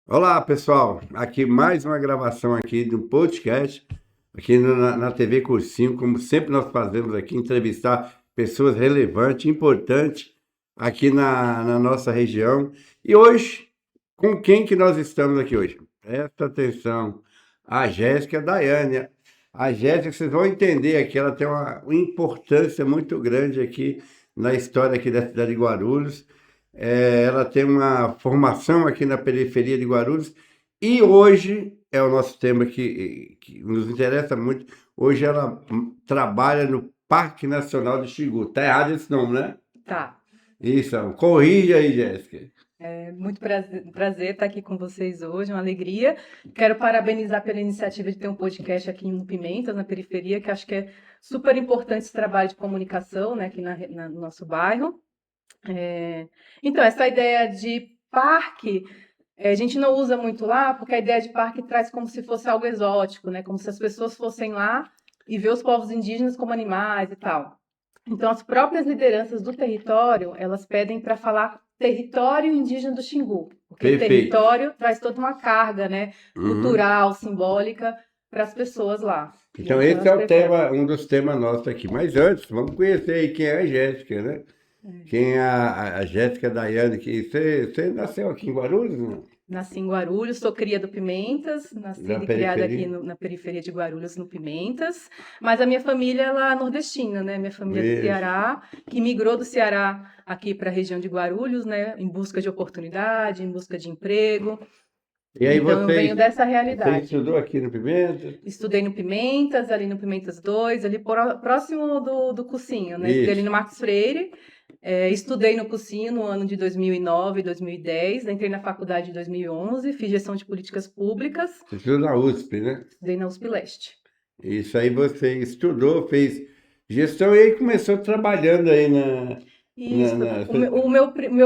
Olá, pessoal. Aqui mais uma gravação aqui do podcast, aqui na TV Cursinho, como sempre nós fazemos aqui, entrevistar pessoas relevantes, importantes aqui na nossa região. E hoje, com quem que nós estamos aqui hoje? Presta atenção, a Jéssica Daiane. A Jéssica, vocês vão entender aqui, ela tem uma importância muito grande aqui na história aqui da cidade de Guarulhos. Ela tem uma formação aqui na periferia de Guarulhos e hoje é o nosso tema que nos interessa muito. Hoje ela trabalha no Parque Nacional do Xingu. Tá errado esse nome, né? Tá. Isso, corrija aí, Jéssica. É muito prazer estar aqui com vocês hoje, uma alegria. Quero parabenizar pela iniciativa de ter um podcast aqui no Pimentas, na periferia, que acho que é super importante esse trabalho de comunicação, né, aqui no nosso bairro. Então, essa ideia de parque, a gente não usa muito lá, porque a ideia de parque traz como se fosse algo exótico, né, como se as pessoas fossem lá e ver os povos indígenas como animais e tal. Então, as próprias lideranças do território, elas pedem para falar território indígena do Xingu, porque Perfeito. território traz toda uma carga, né, Uhum. cultural, simbólica para as pessoas lá. E Então, então esse elas é o preferem. tema, um dos temas nossos aqui. Mas antes, vamos conhecer aí quem é a Jéssica, né? Quem é a Jéssica Daiane, que você nasceu aqui em Guarulhos, não? Nasci em Guarulhos, sou cria do Pimentas, Da nascida e criada aqui periferia? na periferia de Guarulhos, no Pimentas, mas a minha família ela é nordestina, né? Minha família é do Isso. Ceará, que migrou do Ceará aqui para a região de Guarulhos, né? Em busca de oportunidade, em busca de emprego. E aí Então eu venho dessa você realidade. estudou aqui no Pimenta? Estudei no Pimentas, ali no Pimentas 2, ali próximo do Cursinho, né? Estudei ali Isso. no Marcos Freire. Estudei no cursinho no ano de 2009 e 2010, entrei na faculdade em 2011, fiz gestão de políticas públicas, Você estudou na USP, né? estudei na USP Leste. Isso aí você estudou, fez gestão e aí começou trabalhando aí Isso,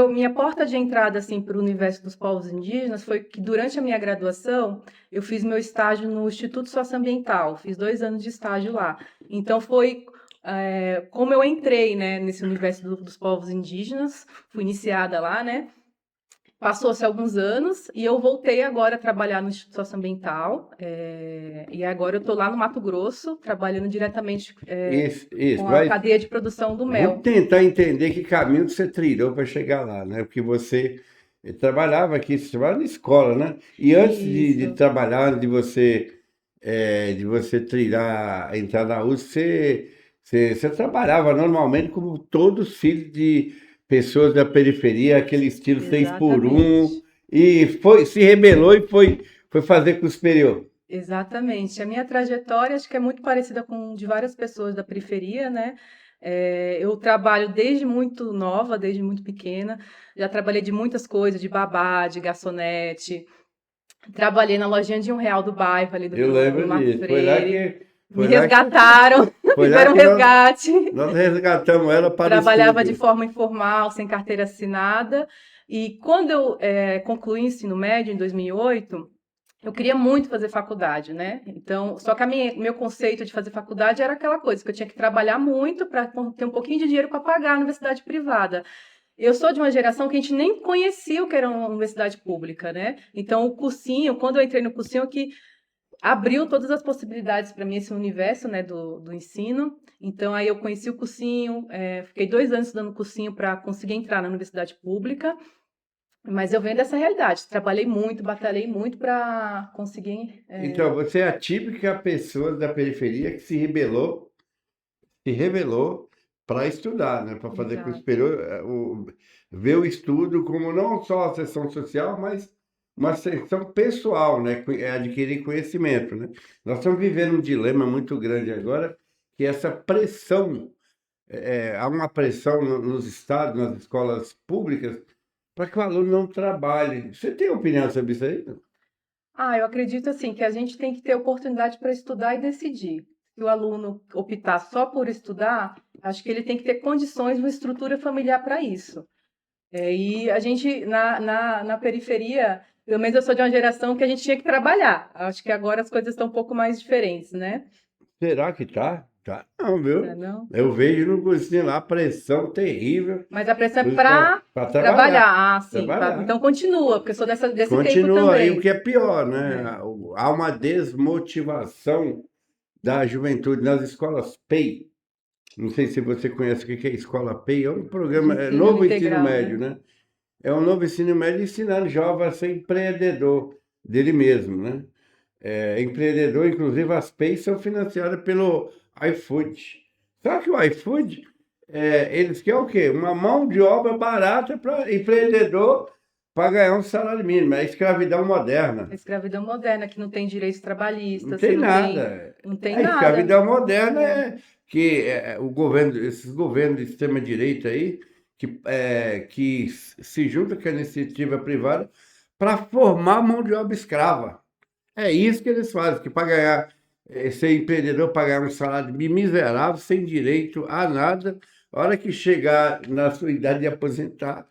minha porta de entrada assim, para o universo dos povos indígenas foi que durante a minha graduação eu fiz meu estágio no Instituto Socioambiental, fiz 2 anos de estágio lá. Então foi como eu entrei, né, nesse universo dos povos indígenas, fui iniciada lá, né? Passou-se alguns anos e eu voltei agora a trabalhar no Instituto Socioambiental. E agora eu estou lá no Mato Grosso, trabalhando diretamente isso, com a mas cadeia de produção do vamos mel. tentar entender que caminho que você trilhou para chegar lá, né? Porque você trabalhava aqui, você trabalhava na escola, né? E antes de Isso, trabalhar, de você trilhar, entrar na USP, você trabalhava normalmente como todos os filhos de pessoas da periferia, aquele estilo 6x1, exatamente. e se rebelou e foi fazer com o superior. Exatamente. A minha trajetória acho que é muito parecida com de várias pessoas da periferia, né? Eu trabalho desde muito nova, desde muito pequena. Já trabalhei de muitas coisas, de babá, de garçonete. Trabalhei na lojinha de R$ 1 do bairro, ali Eu no lembro Marcos disso. Freire. Foi Me lá que resgataram, foi lá fizeram um que nós, resgate. nós resgatamos ela para o Trabalhava de estudo. forma informal, sem carteira assinada. E quando eu concluí o ensino médio, em 2008, eu queria muito fazer faculdade, né? Então, só que meu conceito de fazer faculdade era aquela coisa, que eu tinha que trabalhar muito para ter um pouquinho de dinheiro para pagar a universidade privada. Eu sou de uma geração que a gente nem conhecia o que era uma universidade pública, né? Então, o cursinho, quando eu entrei no cursinho, que abriu todas as possibilidades para mim esse universo, né, do ensino. Então aí eu conheci o cursinho, fiquei 2 anos estudando cursinho para conseguir entrar na universidade pública, mas eu venho dessa realidade, trabalhei muito, batalhei muito para conseguir. Então, você é a típica pessoa da periferia que se revelou para estudar, né? Para fazer com o Exato, superior, ver o estudo como não só a sessão social, mas uma sessão pessoal, né? Adquirir conhecimento, né? Nós estamos vivendo um dilema muito grande agora, que é essa pressão, há uma pressão nos estados, nas escolas públicas, para que o aluno não trabalhe. Você tem opinião sobre isso aí? eu acredito assim que a gente tem que ter oportunidade para estudar e decidir. Se o aluno optar só por estudar, acho que ele tem que ter condições, uma estrutura familiar para isso. E a gente, na periferia, pelo menos eu sou de uma geração que a gente tinha que trabalhar. Acho que agora as coisas estão um pouco mais diferentes, né? Será que tá? Tá, não, viu? Não? Eu vejo no cursinho lá pressão terrível Mas a pressão é para para trabalhar. trabalhar. Ah, sim. Trabalhar. Então continua, porque eu sou desse tempo Continua aí, o também. que é pior, né? É. Há uma desmotivação da juventude nas escolas PEI. Não sei se você conhece o que é escola PEI, é um De programa, é ensino novo ensino integral, médio, né? né? É um novo ensino médio ensinando jovem a ser empreendedor dele mesmo, né? Empreendedor, inclusive as PEIs são financiadas pelo iFood. Só que o iFood, eles querem o quê? Uma mão de obra barata para empreendedor para ganhar um salário mínimo. É escravidão A moderna. escravidão moderna, que não tem direitos Não trabalhistas, que tem não tem, nada. não tem A nada. escravidão moderna É. é que o governo, esses governos de extrema-direita aí, que se juntam com a iniciativa privada para formar mão de obra escrava. É isso que eles fazem, que para ganhar, ser empreendedor, para ganhar um salário miserável, sem direito a nada, a hora que chegar na sua idade de aposentar,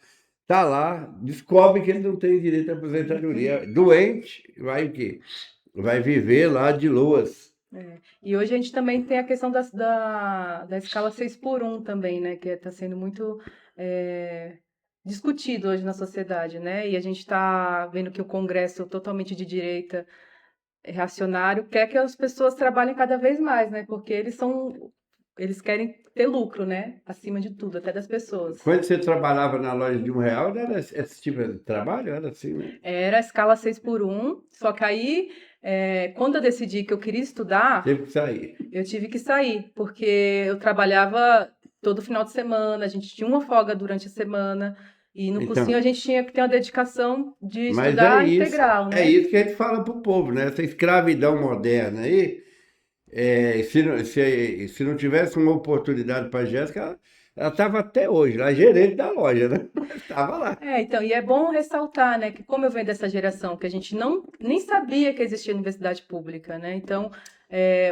tá lá, descobre que ele não tem direito à aposentadoria. Doente, vai o quê? Vai viver lá de loas. É. E hoje a gente também tem a questão da escala 6 por um também, né? Que está sendo muito é, discutido hoje na sociedade, né? E a gente está vendo que o Congresso totalmente de direita, reacionário, quer que as pessoas trabalhem cada vez mais, né? Porque eles querem ter lucro, né? Acima de tudo, até das pessoas. Quando você trabalhava na loja de R$ 1, era esse tipo de trabalho? Era assim, né? Era a escala 6 por um, só que aí, quando eu decidi que eu queria estudar, Teve que sair. eu tive que sair, porque eu trabalhava todo final de semana, a gente tinha uma folga durante a semana, e no cursinho Então, a gente tinha que ter uma dedicação de mas estudar integral, é né? isso que a gente fala para o povo, né? Essa escravidão moderna aí. Se não tivesse uma oportunidade para a Jéssica, ela estava até hoje lá, gerente da loja, né? Mas estava lá. Então, e é bom ressaltar, né, que como eu venho dessa geração, que a gente nem sabia que existia universidade pública, né? Então,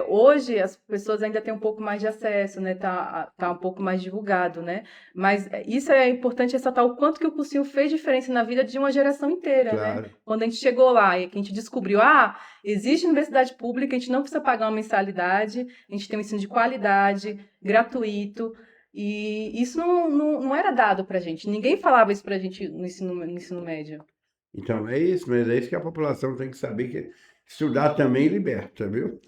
hoje as pessoas ainda têm um pouco mais de acesso, né? Tá um pouco mais divulgado, né? Mas isso é importante ressaltar o quanto que o cursinho fez diferença na vida de uma geração inteira, né? Claro. Quando a gente chegou lá e que a gente descobriu, existe universidade pública, a gente não precisa pagar uma mensalidade, a gente tem um ensino de qualidade, gratuito. E isso não era dado pra gente. Ninguém falava isso pra gente no ensino médio. Então é isso, mas é isso que a população tem que saber que estudar também liberta, viu?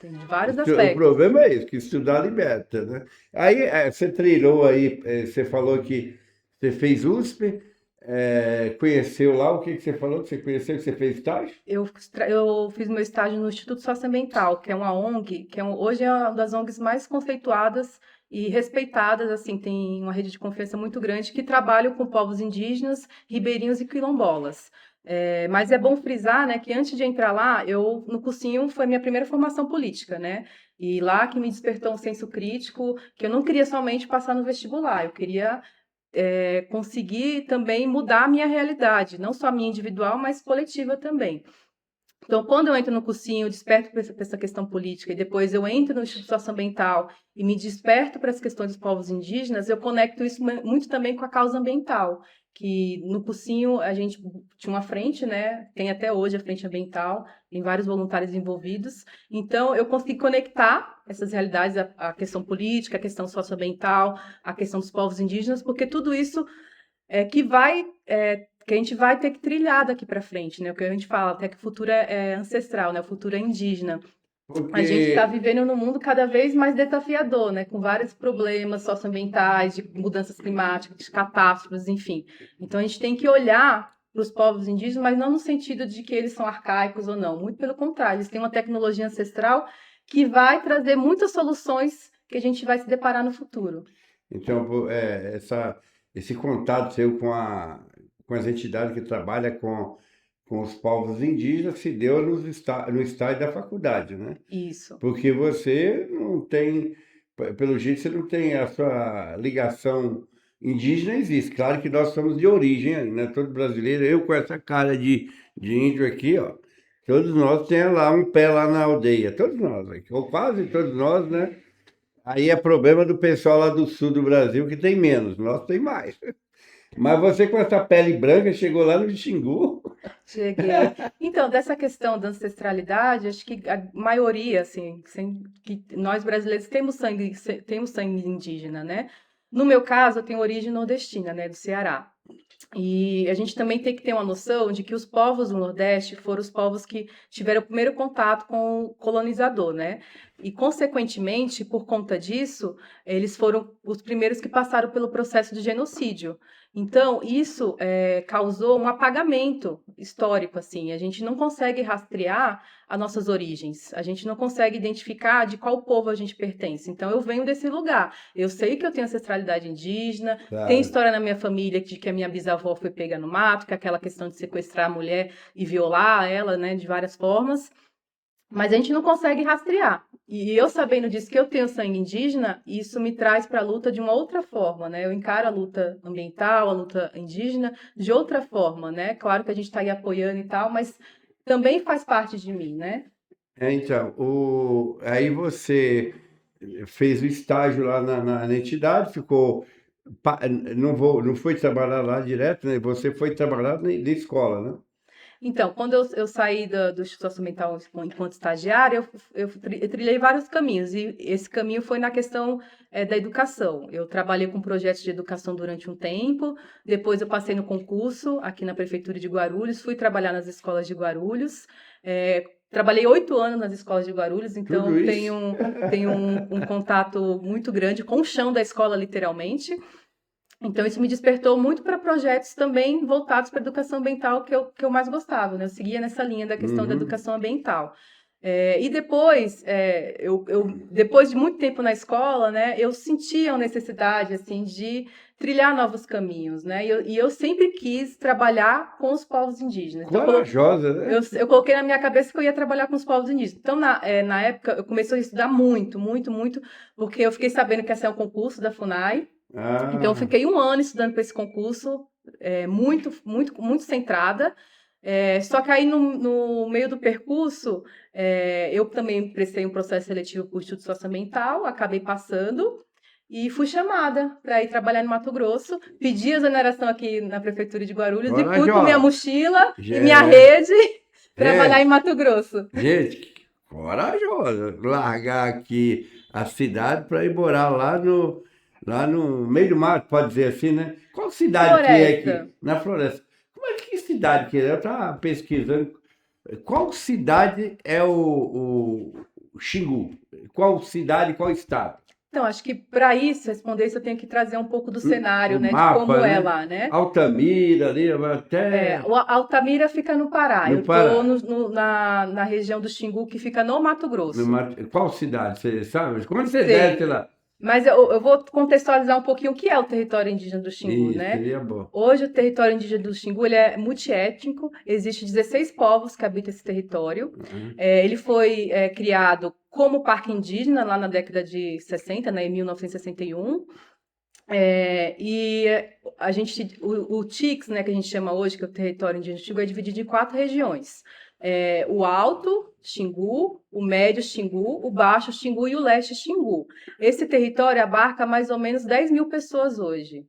Tem vários O aspectos. problema é isso, que estudar liberta, né? Aí você treinou aí, você falou que você fez USP, conheceu lá, o que que você falou que você conheceu, que você fez estágio? Eu fiz meu estágio no Instituto Socioambiental, que é uma ONG, hoje é uma das ONGs mais conceituadas e respeitadas, assim, tem uma rede de confiança muito grande, que trabalham com povos indígenas, ribeirinhos e quilombolas. Mas é bom frisar, né, que antes de entrar lá, no cursinho foi minha primeira formação política, né? E lá que me despertou um senso crítico, que eu não queria somente passar no vestibular, eu queria conseguir também mudar a minha realidade, não só a minha individual, mas coletiva também. Então, quando eu entro no cursinho, eu desperto para essa questão política, e depois eu entro no Instituto Socioambiental e me desperto para as questões dos povos indígenas, eu conecto isso muito também com a causa ambiental, que no cursinho a gente tinha uma frente, né? Tem até hoje a frente ambiental, tem vários voluntários envolvidos. Então, eu consegui conectar essas realidades, a questão política, a questão socioambiental, a questão dos povos indígenas, porque tudo isso que a gente vai ter que trilhar daqui para frente, né? O que a gente fala, até que o futuro é ancestral, né? O futuro é indígena. A gente está Porque, vivendo num mundo cada vez mais desafiador, né? Com vários problemas socioambientais, de mudanças climáticas, de catástrofes, enfim. Então a gente tem que olhar para os povos indígenas, mas não no sentido de que eles são arcaicos ou não. Muito pelo contrário, eles têm uma tecnologia ancestral que vai trazer muitas soluções que a gente vai se deparar no futuro. então, esse contato seu com as entidades que trabalham com os povos indígenas se deu no estágio da faculdade, né? Isso. Porque você não tem, pelo jeito, você não tem a sua ligação indígena existe. Claro que nós somos de origem, né? Todo brasileiro, eu com essa cara de índio aqui, ó. Todos nós temos lá um pé lá na aldeia, todos nós, ou quase todos nós, né? Aí é problema do pessoal lá do sul do Brasil que tem menos, nós tem mais. Mas você com essa pele branca chegou lá no Xingu? Cheguei. Então, dessa questão da ancestralidade, acho que a maioria, assim, que nós brasileiros temos sangue indígena, né? No meu caso, eu tenho origem nordestina, né, do Ceará. E a gente também tem que ter uma noção de que os povos do Nordeste foram os povos que tiveram o primeiro contato com o colonizador, né? E, consequentemente, por conta disso, eles foram os primeiros que passaram pelo processo de genocídio. Então, isso causou um apagamento histórico, assim. A gente não consegue rastrear as nossas origens. A gente não consegue identificar de qual povo a gente pertence. Então, eu venho desse lugar. Eu sei que eu tenho ancestralidade indígena, tem Claro. história na minha família de que a minha bisavó foi pega no mato, que é aquela questão de sequestrar a mulher e violar ela, né, de várias formas, mas a gente não consegue rastrear. E eu sabendo disso que eu tenho sangue indígena, isso me traz para a luta de uma outra forma, né? Eu encaro a luta ambiental, a luta indígena de outra forma, né? Claro que a gente está aí apoiando e tal, mas também faz parte de mim, né? Então, aí você fez o estágio lá na entidade, ficou. Não foi trabalhar lá direto, né? Você foi trabalhar na escola, né? Então, quando eu saí do Instituto Socioambiental enquanto estagiária, eu trilhei vários caminhos, e esse caminho foi na questão da educação. Eu trabalhei com projetos de educação durante um tempo, depois eu passei no concurso aqui na Prefeitura de Guarulhos, fui trabalhar nas escolas de Guarulhos, trabalhei 8 anos nas escolas de Guarulhos, Tudo então isso? tenho um contato muito grande com o chão da escola, literalmente. Então, isso me despertou muito para projetos também voltados para a educação ambiental que eu mais gostava, né? Eu seguia nessa linha da questão da Uhum. educação ambiental. E depois, depois de muito tempo na escola, né, eu sentia a necessidade, assim, de trilhar novos caminhos, né? E eu sempre quis trabalhar com os povos indígenas. Então, Corajosa, né? eu coloquei na minha cabeça que eu ia trabalhar com os povos indígenas. Então, na época, eu comecei a estudar muito, muito, muito, porque eu fiquei sabendo que ia ser um concurso da FUNAI, então, eu Ah, fiquei um ano estudando para esse concurso, muito, muito, muito centrada. Só que aí, no meio do percurso, eu também prestei um processo seletivo para o Instituto Socioambiental, acabei passando e fui chamada para ir trabalhar no Mato Grosso. Pedi exoneração aqui na Prefeitura de Guarulhos e fui com minha corajosa. mochila e minha Gente, rede trabalhar em gente, Mato Grosso. gente, corajosa. Largar aqui a cidade para ir morar lá no meio do mato, pode dizer assim, né? Qual cidade que é Floresta. aqui? Na floresta. Como é que cidade que é? Eu estava pesquisando. Qual cidade é o Xingu? Qual cidade, qual estado? Então, acho que para isso, responder isso, eu tenho que trazer um pouco do cenário, O né, de mapa, como é né? lá, né? Altamira ali, até Altamira fica no Pará. Eu no estou Pará. na região do Xingu, que fica no Mato Grosso. Qual cidade? Você sabe? Quando você desce Sei. lá? Mas eu vou contextualizar um pouquinho o que é o território indígena do Xingu, Isso, né? seria bom. Hoje, o território indígena do Xingu ele é multiétnico, existe 16 povos que habitam esse território. Uhum. Ele foi criado como parque indígena lá na década de 60, né, em 1961. E o TICS, né, que a gente chama hoje, que é o território indígena do Xingu, é dividido em 4 regiões. O Alto Xingu, o Médio Xingu, o Baixo Xingu e o Leste Xingu. Esse território abarca mais ou menos 10 mil pessoas hoje.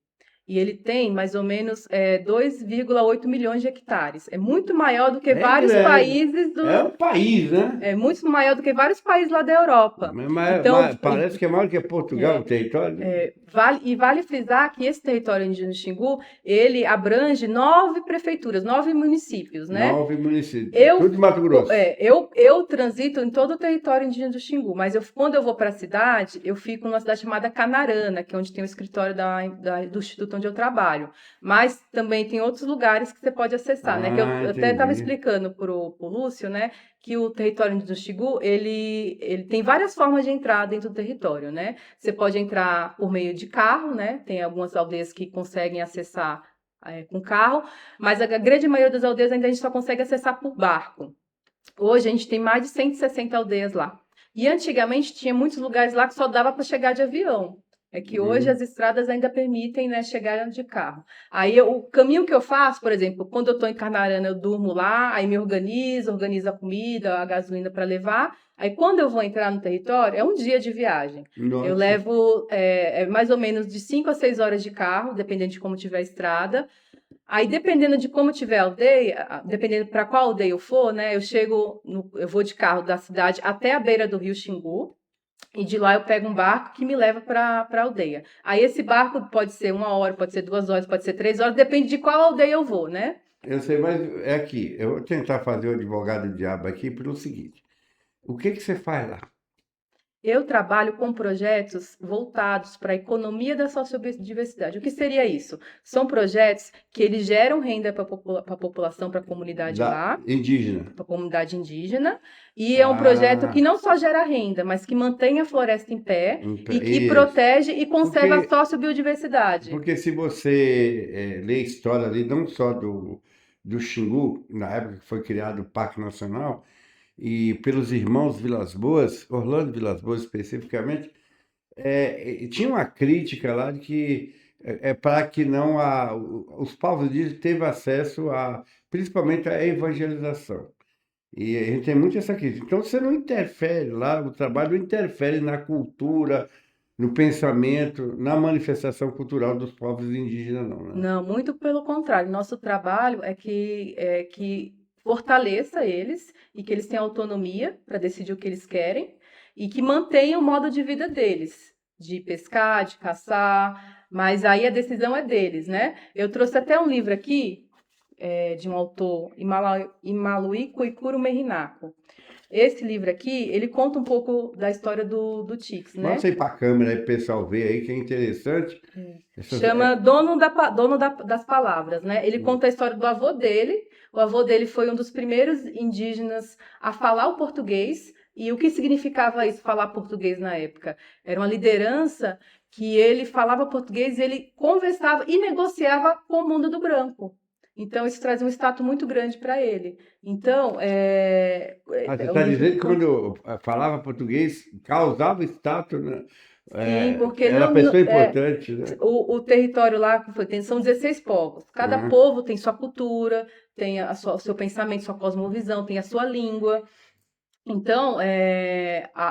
E ele tem mais ou menos 2,8 milhões de hectares. É muito maior do que É vários grande. países É um país, né? é muito maior do que vários países lá da Europa. Então, Parece que é maior que Portugal, o território, né? Vale frisar que esse território indígena do Xingu, ele abrange 9 prefeituras, 9 municípios, né? 9 municípios. Eu, Tudo de Mato Grosso. eu transito em todo o território indígena do Xingu, mas quando eu vou para a cidade, eu fico numa cidade chamada Canarana, que é onde tem o escritório do instituto onde eu trabalho. Mas também tem outros lugares que você pode acessar, né? Que Ah, eu até estava entendi. explicando para o Lúcio, né? Que o território indígena do Xingu, ele tem várias formas de entrar dentro do território, né? Você pode entrar por meio de carro, né? Tem algumas aldeias que conseguem acessar com carro, mas a grande maioria das aldeias ainda a gente só consegue acessar por barco. Hoje a gente tem mais de 160 aldeias lá. E antigamente tinha muitos lugares lá que só dava para chegar de avião. É que hoje as estradas ainda permitem, né, chegar de carro. Aí o caminho que eu faço, por exemplo, quando eu estou em Carnarana, eu durmo lá, aí me organizo a comida, a gasolina para levar. Aí quando eu vou entrar no território, é um dia de viagem. Eu Nossa. levo mais ou menos de 5 a 6 horas de carro, dependendo de como tiver a estrada. Aí, dependendo de como tiver a aldeia, dependendo para qual aldeia eu for, né, eu vou de carro da cidade até a beira do rio Xingu. E de lá eu pego um barco que me leva para a aldeia. Aí esse barco pode ser 1 hora, pode ser 2 horas, pode ser 3 horas, depende de qual aldeia eu vou, né? Eu sei, mas é aqui. Eu vou tentar fazer o advogado do diabo aqui pelo seguinte. O que que você faz lá? Eu trabalho com projetos voltados para a economia da sociodiversidade. O que seria isso? São projetos que eles geram renda para a população, para a comunidade Da lá, indígena. para a comunidade indígena, e é um projeto que Ah, não só gera renda, mas que mantém a floresta em pé e que isso. protege e conserva a Porque, sociobiodiversidade. porque se você lê a história ali, não só do Xingu, na época que foi criado o Parque Nacional, e pelos irmãos Vilas Boas, Orlando Vilas Boas especificamente, e tinha uma crítica lá de que para que não os povos indígenas teve acesso principalmente à evangelização. E a gente tem muito essa crítica. Então você não interfere lá, o trabalho não interfere na cultura, no pensamento, na manifestação cultural dos povos indígenas, não, né? Não, muito pelo contrário. Nosso trabalho é que fortaleça eles e que eles tenham autonomia para decidir o que eles querem e que mantenham o modo de vida deles, de pescar, de caçar, mas aí a decisão é deles, né? Eu trouxe até um livro aqui, de um autor, Imaluí Coicuro Merinaco. Esse livro aqui, ele conta um pouco da história do Tix, né? Mostra aí para a câmera aí, para o pessoal ver aí, que é interessante. Chama das Palavras, né? Ele conta a história do avô dele. O avô dele foi um dos primeiros indígenas a falar o português. E o que significava isso, falar português na época? Era uma liderança que ele falava português, ele conversava e negociava com o mundo do branco. Então, isso traz um status muito grande para ele. Então, Você é um está livro dizendo que que quando eu falava português, causava status, né? sim, porque Era pessoa importante, né? o território lá são 16 povos. Cada Uhum. povo tem sua cultura, tem o seu pensamento, sua cosmovisão, tem a sua língua. Então,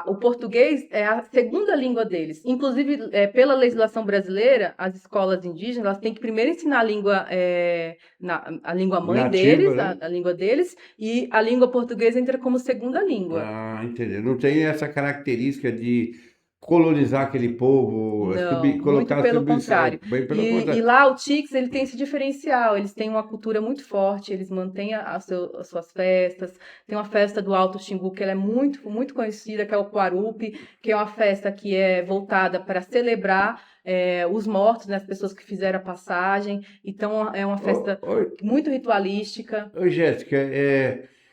o português é a segunda língua deles. Inclusive, pela legislação brasileira, as escolas indígenas elas têm que primeiro ensinar a língua mãe Nativa, deles, né? a língua deles, e a língua portuguesa entra como segunda língua. Ah, entendeu. Não tem essa característica de colonizar aquele povo, Não, muito colocar pelo contrário. bem pelo E contrário. lá o Tix, ele tem esse diferencial, eles têm uma cultura muito forte, eles mantêm as suas festas. Tem uma festa do Alto Xingu que ela é muito, muito conhecida, que é o Quarupi, que é uma festa que é voltada para celebrar os mortos, né, as pessoas que fizeram a passagem. Então é uma Ô, festa ô, muito ritualística. ô, Jéssica,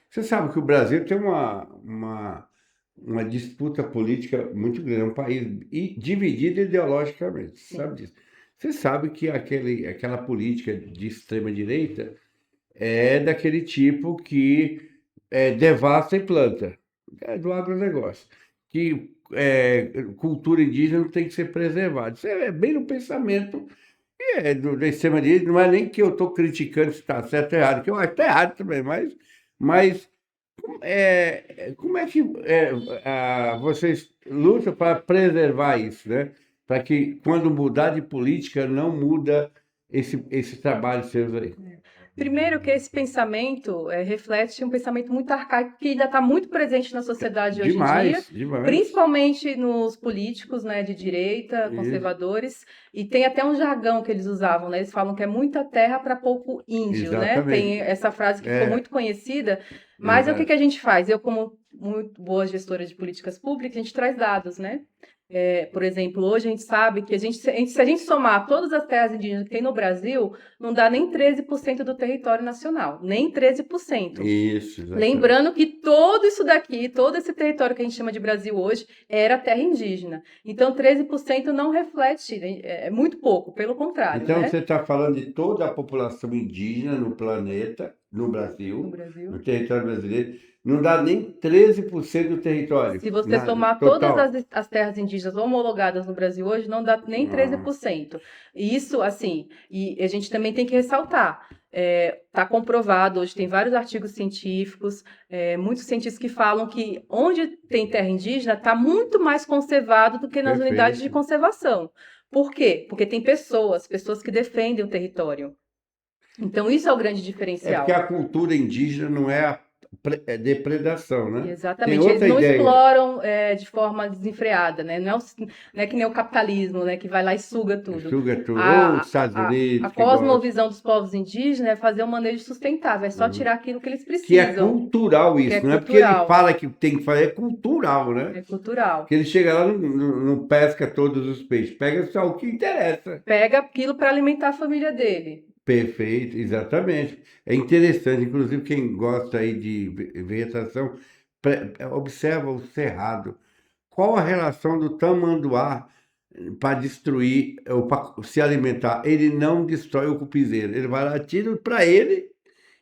você sabe que o Brasil tem uma disputa política muito grande, é um país dividido ideologicamente, você Sim. sabe disso. Você sabe que aquela política de extrema-direita é daquele tipo que devasta e planta, é do agronegócio, que cultura indígena tem que ser preservada. Isso é bem no pensamento da extrema-direita, não é nem que eu estou criticando se está certo ou errado, que eu acho que está errado também, mas como é que vocês lutam para preservar isso, né? Para que quando mudar de política não muda esse trabalho seus aí. Primeiro que esse pensamento reflete um pensamento muito arcaico que ainda está muito presente na sociedade hoje em dia, Demais, demais. principalmente nos políticos, né, de direita, Isso, conservadores, e tem até um jargão que eles usavam, né? Eles falam que é muita terra para pouco índio, né? Tem exatamente. essa frase que ficou É, muito conhecida, mas o que exato. que a gente faz? Eu, como muito boa gestora de políticas públicas, a gente traz dados, né? Por exemplo, hoje a gente sabe que se a gente somar todas as terras indígenas que tem no Brasil, não dá nem 13% do território nacional, nem 13%. Isso, exatamente. Lembrando que todo isso daqui, todo esse território que a gente chama de Brasil hoje, era terra indígena. Então, 13% não reflete, é muito pouco, pelo contrário, Então, né? você está falando de toda a população indígena no planeta, no no Brasil, Brasil. no território brasileiro, não dá nem 13% do território, Se você somar todas total. as terras indígenas homologadas no Brasil hoje, não dá nem Ah, 13%. E isso, assim, e a gente também tem que ressaltar, está comprovado, hoje tem vários artigos científicos, muitos cientistas que falam que onde tem terra indígena está muito mais conservado do que nas unidades de perfeito. conservação. Por quê? Porque tem pessoas que defendem o território. Então, isso é o grande É porque diferencial. a cultura indígena não é a depredação, né? Tem Exatamente, eles outra não ideia. exploram de forma desenfreada, né? Não é que nem o capitalismo, né? Que vai lá e suga tudo. Suga tudo. Ou os A, Estados a Unidos que gosta. cosmovisão dos povos indígenas é fazer um manejo sustentável, é só tirar aquilo que eles Que é precisam, cultural que é isso, não é porque ele cultural, fala que tem que fazer, é cultural, né? é cultural. Que ele chega lá e não pesca todos os peixes, pega só o que interessa. Pega aquilo para alimentar a família dele. Perfeito, exatamente. É interessante, inclusive quem gosta aí de vegetação, observa o cerrado. Qual a relação do tamanduá para destruir ou para se alimentar? Ele não destrói o cupizeiro, ele vai lá, tira para ele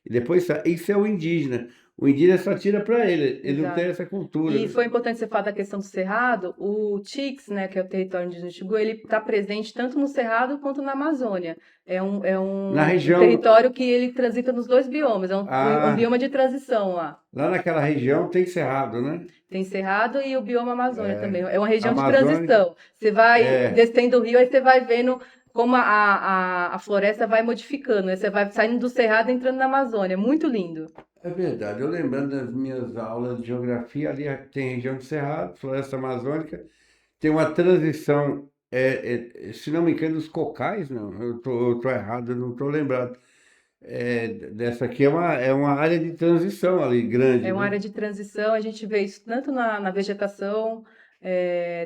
e depois isso é o indígena. O indígena só tira para ele, ele não tem Exato. essa cultura, E né? foi importante você falar da questão do Cerrado. O TICS, né, que é o território indígena do Xingu, ele está presente tanto no Cerrado quanto na Amazônia. É Na um região, território que ele transita nos dois biomas, é um ah, bioma de transição lá. lá naquela região tem cerrado, né? Tem Cerrado e o bioma Amazônia também. É uma região de Amazônica, transição. Você vai é, descendo o rio, aí você vai vendo como a floresta vai modificando, né? Você vai saindo do Cerrado e entrando na Amazônia. Muito lindo. é verdade. Eu lembrando das minhas aulas de geografia, ali tem região de cerrado, floresta amazônica, tem uma transição, se não me engano, os cocais, não, eu tô errado, eu não estou lembrado. Dessa aqui é uma área de transição ali, grande, É uma né? área de transição, a gente vê isso tanto na vegetação,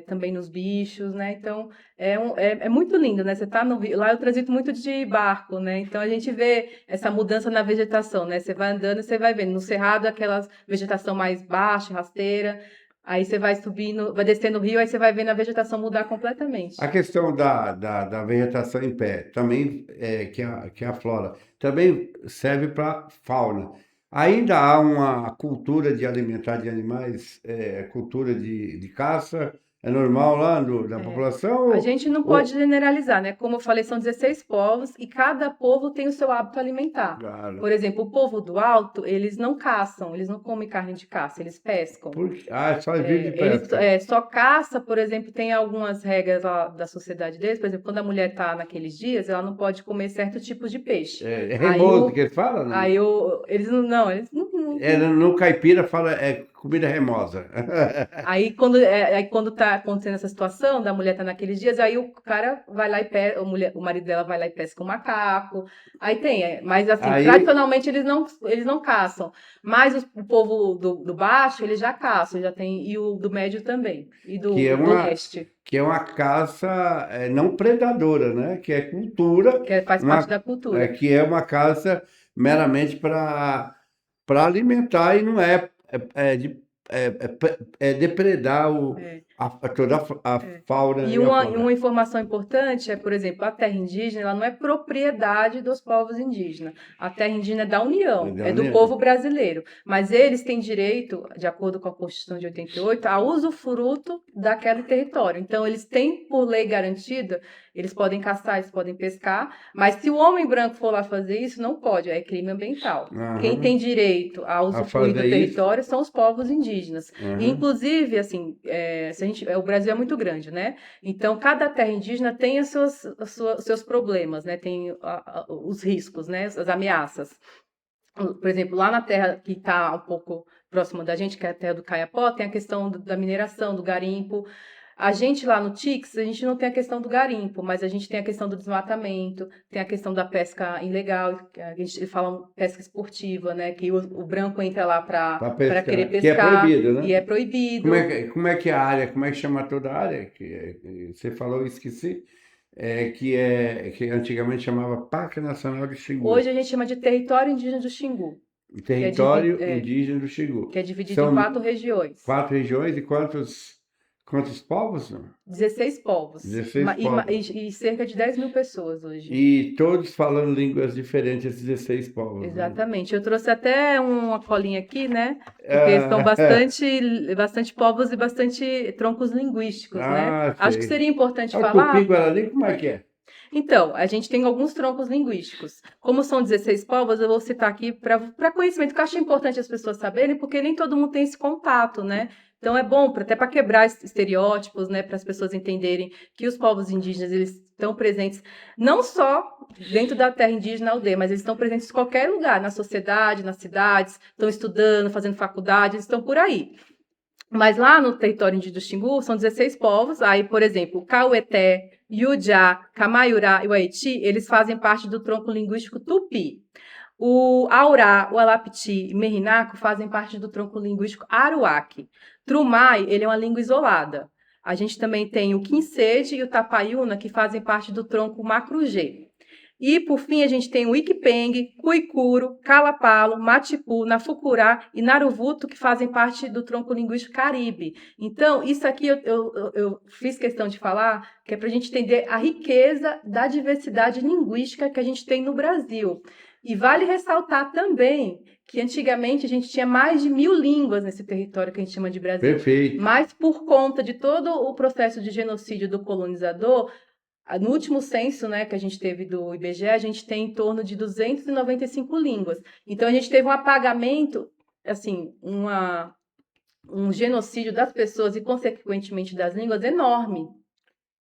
também nos bichos, né? Então, é muito lindo, né? Você tá no rio, lá eu transito muito de barco, né? Então, a gente vê essa mudança na vegetação, né? Você vai andando e você vai vendo. No cerrado, aquela vegetação mais baixa, rasteira. Aí você vai subindo, vai descendo o rio, aí você vai vendo a vegetação mudar A completamente. questão da vegetação em pé, também, que é a flora, também serve para fauna. Ainda há uma cultura de alimentar de animais, cultura de caça, é normal lá da É. população? A gente não pode Ou- generalizar, né? Como eu falei, são 16 povos e cada povo tem o seu hábito alimentar. Claro. Por exemplo, o povo do Alto, eles não caçam, eles não comem carne de caça, eles pescam. Só vive de Eles pesca. só caça, por exemplo, tem algumas regras lá da sociedade deles, por exemplo, quando a mulher está naqueles dias, ela não pode comer certos tipos de peixe. É Aí, remoso que eles falam? Não? eles não. No caipira fala comida remosa. Aí quando tá acontecendo essa situação da mulher tá naqueles dias, aí o cara vai lá e pesca, o marido dela vai lá e pesca um macaco. Aí tem, mas assim, Aí, tradicionalmente eles não caçam. Mas o povo do baixo, eles já caçam, já tem, e o do médio também, e que é do uma, leste, que é uma caça não predadora, né? Que é cultura, faz parte da cultura. que é uma caça meramente para alimentar e não é depredar É. toda a É. fauna E e a uma flora. informação importante é, por exemplo, a terra indígena, ela não é propriedade dos povos indígenas. A terra indígena é da União, é do Entendeu? povo brasileiro. Mas eles têm direito, de acordo com a Constituição de 88, a usufruto daquele território. Então, eles têm, por lei garantida, eles podem caçar, eles podem pescar, mas se o homem branco for lá fazer isso, não pode, é crime ambiental. Quem tem Aham. direito a A usufruir do fazer isso. território são os povos indígenas. E, Aham. inclusive, assim, o Brasil é muito grande, né? Então, cada terra indígena tem os seus problemas, né? Tem os riscos, né? As ameaças. Por exemplo, lá na terra que está um pouco próxima da gente, que é a terra do Caiapó, tem a questão da mineração, do garimpo. A gente lá no TICS, a gente não tem a questão do garimpo, mas a gente tem a questão do desmatamento, tem a questão da pesca ilegal, que a gente fala pesca esportiva, né? Que o branco entra lá Para para querer pescar. Que é pescar proibido, e né? é Como é proibido. que é a área, como é que chama toda a área? Que você falou, eu esqueci. Que antigamente chamava Parque Nacional de Hoje Xingu. a gente chama de território indígena do Xingu, que é, Território indígena do Xingu. que é dividido em São 4 regiões. 4 regiões e quantos? Quantos povos? 16 povos. 16 povos. E cerca de 10 mil pessoas hoje. E todos falando línguas diferentes, esses 16 povos, né? Exatamente. Eu trouxe até uma colinha aqui, né? Porque são Ah, bastante povos e bastante troncos linguísticos, né? Acho que sei. seria importante O falar. Tupi-Guarani, como é que é? Então, a gente tem alguns troncos linguísticos. Como são 16 povos, eu vou citar aqui para conhecimento, que eu acho importante as pessoas saberem, porque nem todo mundo tem esse contato, né? Então é bom até para quebrar estereótipos, né, para as pessoas entenderem que os povos indígenas eles estão presentes não só dentro da terra indígena aldeia, mas eles estão presentes em qualquer lugar, na sociedade, nas cidades, estão estudando, fazendo faculdade, eles estão por aí. Mas lá no território indígena do Xingu são 16 povos, aí, por exemplo, o Caueté, Yujá, Camaiurá e o Haiti, eles fazem parte do tronco linguístico Tupi. O Aurá, o Alapiti e Merinaco fazem parte do tronco linguístico Aruaque. Trumai, ele é uma língua isolada. A gente também tem o Quincede e o Tapaiuna, que fazem parte do tronco Macrugê. E, por fim, a gente tem o Ikipeng, Cuicuro, Calapalo, Matipu, Nafucurá e Naruvuto, que fazem parte do tronco linguístico Caribe. Então, isso aqui eu fiz questão de falar, que é para a gente entender a riqueza da diversidade linguística que a gente tem no Brasil. E vale ressaltar também que antigamente a gente tinha mais de 1.000 línguas nesse território que a gente chama de Brasil. Perfeito. Mas por conta de todo o processo de genocídio do colonizador, no último censo, né, que a gente teve do IBGE, a gente tem em torno de 295 línguas. Então, a gente teve um apagamento, assim, um genocídio das pessoas e, consequentemente, das línguas enorme.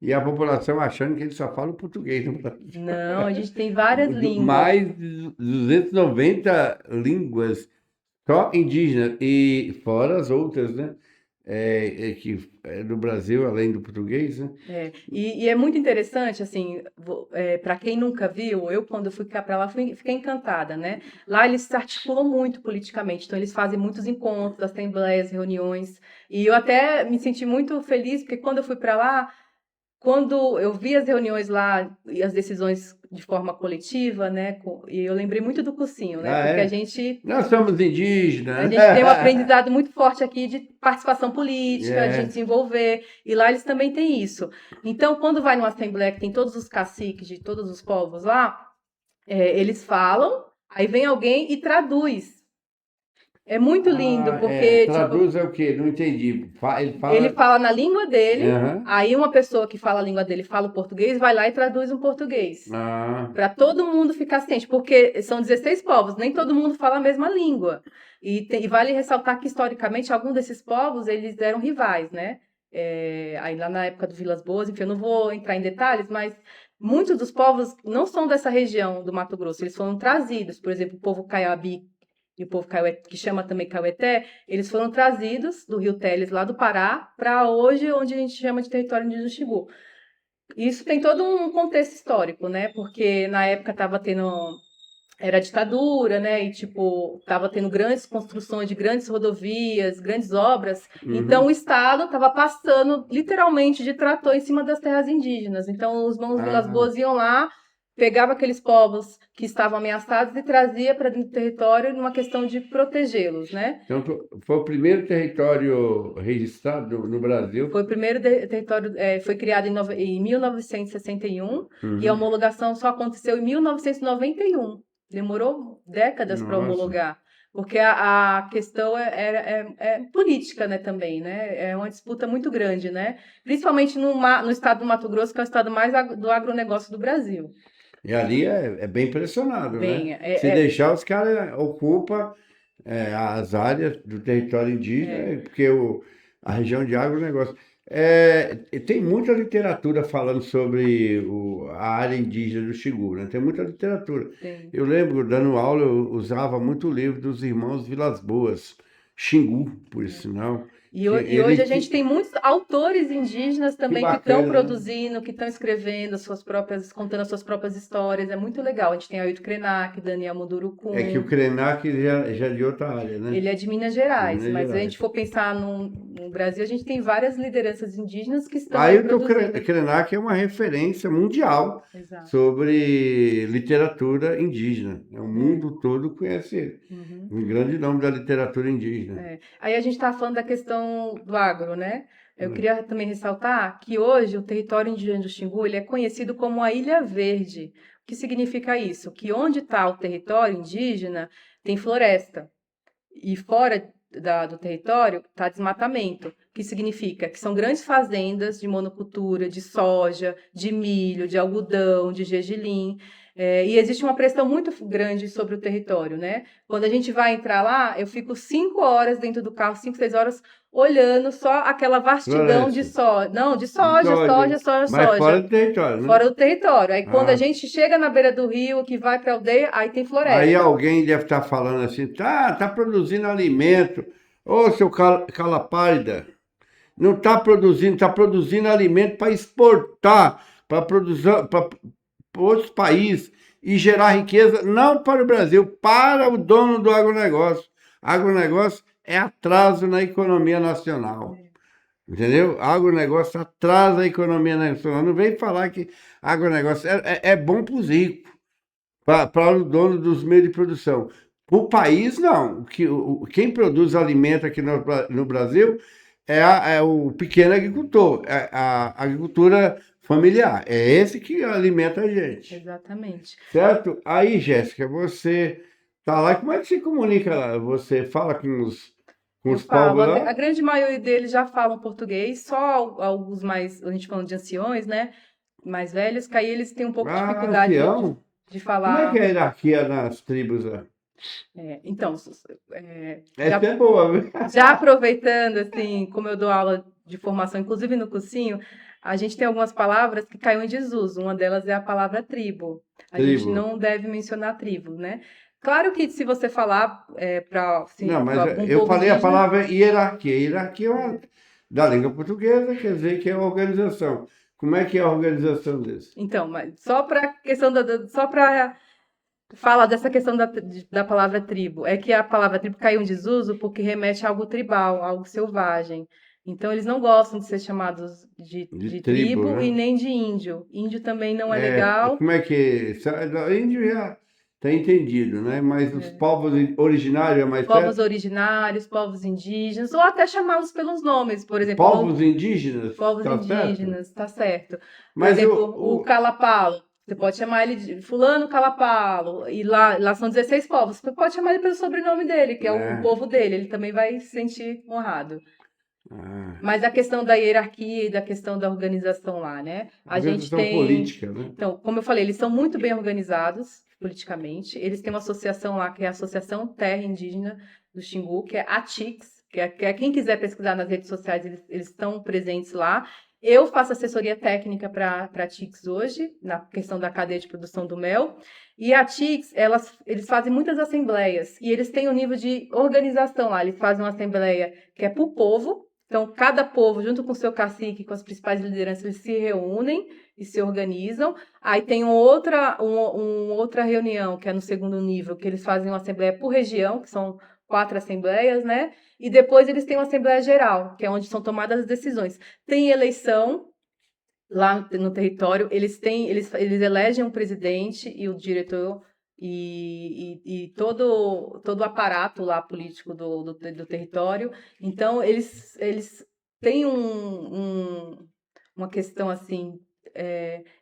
E a população achando que eles só falam português no Brasil. Não, a gente tem várias línguas. Mais de 290 línguas só indígenas, e fora as outras, né? Que é do Brasil, além do português, né? E é muito interessante, assim, para quem nunca viu, eu quando fui para lá fiquei encantada, né? Lá eles se articulam muito politicamente, então eles fazem muitos encontros, assembleias, reuniões, e eu até me senti muito feliz, porque quando eu fui para lá, quando eu vi as reuniões lá e as decisões de forma coletiva, né? E eu lembrei muito do cursinho, né? Porque a gente... Nós somos indígenas. A gente tem um aprendizado muito forte aqui de participação política, de desenvolver. E lá eles também têm isso. Então, quando vai numa assembleia que tem todos os caciques de todos os povos lá, eles falam, aí vem alguém e traduz. É muito lindo, porque... Traduz é o quê? Não entendi. Ele fala na língua dele, Uhum. aí uma pessoa que fala a língua dele fala o português, vai lá e traduz um português. Para todo mundo ficar ciente, porque são 16 povos, nem todo mundo fala a mesma língua. E vale ressaltar que, historicamente, alguns desses povos, eles eram rivais, né? Aí lá na época do Vilas Boas, enfim, eu não vou entrar em detalhes, mas muitos dos povos não são dessa região do Mato Grosso, eles foram trazidos, por exemplo, o povo Caiabi, e o povo que chama também Caueté, eles foram trazidos do Rio Teles, lá do Pará, para hoje, onde a gente chama de território indígena do Xingu. Isso tem todo um contexto histórico, né? Porque na época era ditadura, né? E, estava tendo grandes construções de grandes rodovias, grandes obras. Uhum. Então, o Estado estava passando, literalmente, de trator em cima das terras indígenas. Então, os mãos Vilas Boas iam lá, pegava aqueles povos que estavam ameaçados e trazia para dentro do território numa questão de protegê-los, né? Então, foi o primeiro território registrado no Brasil? Foi o primeiro território, foi criado em 1961 e a homologação só aconteceu em 1991. Demorou décadas para homologar, porque a questão é política, né, também, né? É uma disputa muito grande, né? Principalmente no estado do Mato Grosso, que é o estado mais do agronegócio do Brasil. E ali é bem pressionado, né? Se deixar, os caras ocupam as áreas do território indígena, porque a região de agronegócio... tem muita literatura falando sobre a área indígena do Xingu, né? Tem muita literatura. Tem. Eu lembro, dando aula, eu usava muito o livro dos irmãos Vilas Boas, Xingu, por sinal. E hoje a gente tem muitos autores indígenas também que estão produzindo, que estão escrevendo contando as suas próprias histórias. É muito legal. A gente tem Ailton Krenak, Daniel Mundurucum. É que o Krenak já é de outra área, né? Ele é de Minas Gerais, mas se a gente for pensar no Brasil, a gente tem várias lideranças indígenas que estão Ailton Krenak é uma referência mundial sobre literatura indígena. O mundo todo conhece ele. Um grande nome da literatura indígena. Aí a gente está falando da questão do agro, né? Eu queria também ressaltar que hoje o território indígena do Xingu ele é conhecido como a Ilha Verde. O que significa isso? Que onde está o território indígena tem floresta. E fora do território está desmatamento, que significa que são grandes fazendas de monocultura, de soja, de milho, de algodão, de gergelim. E existe uma pressão muito grande sobre o território, né? Quando a gente vai entrar lá, eu fico 5 horas dentro do carro, 5, 6 horas, olhando só aquela vastidão de Floresta. soja. Não, de De soja, soja. soja, soja, Mas fora soja. do território, né? Fora do território. Aí quando a Ah. gente chega na beira do rio, que vai para a aldeia, aí tem Aí floresta. alguém deve estar falando assim, tá produzindo alimento. Ô, seu calapárida, não está produzindo alimento para exportar para produzir para outros países e gerar riqueza, não para o Brasil, para o dono do agronegócio. Agronegócio é atraso na economia nacional. Entendeu? Agronegócio atrasa a economia nacional. Não vem falar que agronegócio é bom para os ricos, para o dono dos meios de produção. Para o país, não. Quem produz alimento aqui no Brasil é o pequeno agricultor, é a agricultura familiar. É esse que alimenta a gente. Exatamente. Certo? Aí, Jéssica, você tá lá, como é que se comunica lá? Você fala com Eu os falo, povos a lá? grande maioria deles já falam português, só alguns mais, a gente falando de anciões, né, mais velhos, que aí eles têm um pouco de Ah, dificuldade ancião? de Como é que é falar. a hierarquia nas tribos lá? Então, é, já, Essa é boa, viu? já aproveitando, assim, como eu dou aula de formação, inclusive no cursinho, a gente tem algumas palavras que caem em desuso. Uma delas é a palavra tribo. A gente Tribo. não deve mencionar tribo, né? Claro que se você falar para Não, mas um eu povo falei a indígena. palavra hierarquia. Hierarquia é da língua portuguesa, quer dizer que é uma organização. Como é que é a organização desse? Então, mas só para questão só para falar dessa questão da palavra tribo, é que a palavra tribo caiu em desuso porque remete a algo tribal, algo selvagem. Então, eles não gostam de ser chamados De de tribo, tribo e né? nem de índio. Índio também não é É, legal. como é que. Índio já está entendido, né? Mas os povos originários é mais Povos certo? originários, povos indígenas, ou até chamá-los pelos nomes, por exemplo, Povos indígenas, povos tá certo? indígenas, tá certo. Por Mas exemplo, o o Calapalo. Você pode chamar ele de fulano Calapalo, e lá são 16 povos. Você pode chamar ele pelo sobrenome dele, que é o né? povo dele, ele também vai se sentir honrado. Ah, Mas a questão da hierarquia e da questão da organização lá, né? A gente organização tem. política, né? Então, como eu falei, eles são muito bem organizados politicamente. Eles têm uma associação lá, que é a Associação Terra Indígena do Xingu, que é a TIX, que é quem quiser pesquisar nas redes sociais, eles estão presentes lá. Eu faço assessoria técnica para a TIX hoje, na questão da cadeia de produção do mel. E a TIX, eles fazem muitas assembleias, e eles têm um nível de organização lá. Eles fazem uma assembleia que é para o povo. Então, cada povo, junto com o seu cacique, com as principais lideranças, eles se reúnem e se organizam. Aí tem outra reunião, que é no segundo nível, que eles fazem uma assembleia por região, que são 4 assembleias, né? E depois eles têm uma assembleia geral, que é onde são tomadas as decisões. Tem eleição lá no território, eles elegem um presidente e o diretor e todo o aparato lá político do território. Então, eles têm uma questão assim,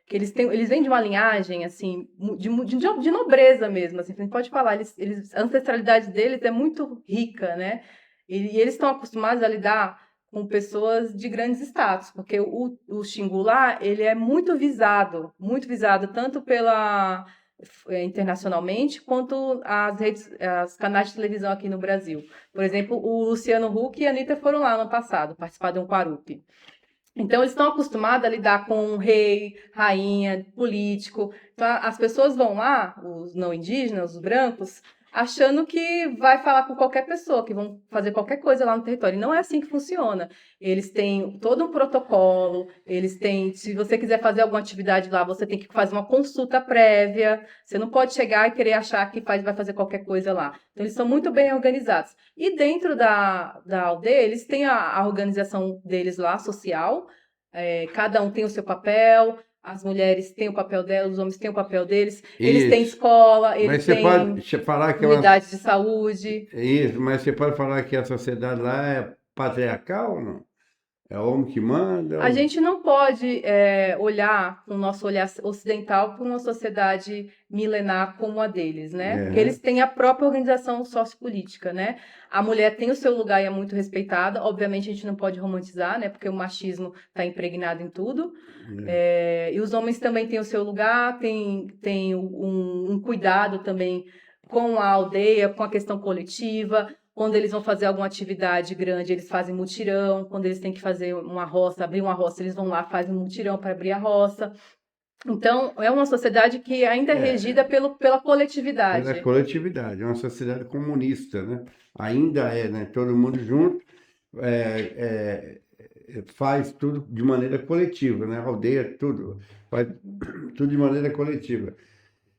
que eles vêm de uma linhagem assim de nobreza mesmo, assim, a gente pode falar, a ancestralidade deles é muito rica, né? E eles estão acostumados a lidar com pessoas de grandes status, porque o Xingu lá, ele é muito visado tanto internacionalmente, quanto as canais de televisão aqui no Brasil. Por exemplo, o Luciano Huck e a Anitta foram lá no ano passado, participar de um Quarupi. Então, eles estão acostumados a lidar com um rei, rainha, político. Então, as pessoas vão lá, os não indígenas, os brancos, achando que vai falar com qualquer pessoa, que vão fazer qualquer coisa lá no território. E não é assim que funciona. Eles têm todo um protocolo, se você quiser fazer alguma atividade lá, você tem que fazer uma consulta prévia. Você não pode chegar e querer achar que vai fazer qualquer coisa lá. Então, eles são muito bem organizados. E dentro da aldeia, eles têm a organização deles lá, social. Cada um tem o seu papel, as mulheres têm o papel delas, os homens têm o papel deles. Eles têm Isso. escola, Mas eles você têm pode falar que é uma. unidade de saúde. Isso, mas você pode falar que a sociedade lá é patriarcal ou não? É o homem que manda? A gente não pode olhar com o nosso olhar ocidental para uma sociedade milenar como a deles, né? Porque É, eles têm a própria organização sociopolítica, né? A mulher tem o seu lugar e é muito respeitada. Obviamente, a gente não pode romantizar, né? Porque o machismo está impregnado em tudo. E os homens também têm o seu lugar, tem um cuidado também com a aldeia, com a questão coletiva. Quando eles vão fazer alguma atividade grande, eles fazem mutirão. Quando eles têm que fazer uma roça, abrir uma roça, eles vão lá, fazem mutirão para abrir a roça. Então, é uma sociedade que ainda é regida é, pela pela coletividade. coletividade. É uma sociedade comunista, né? Ainda é, né? Todo mundo junto, faz tudo de maneira coletiva, né? A aldeia, tudo, faz tudo de maneira coletiva.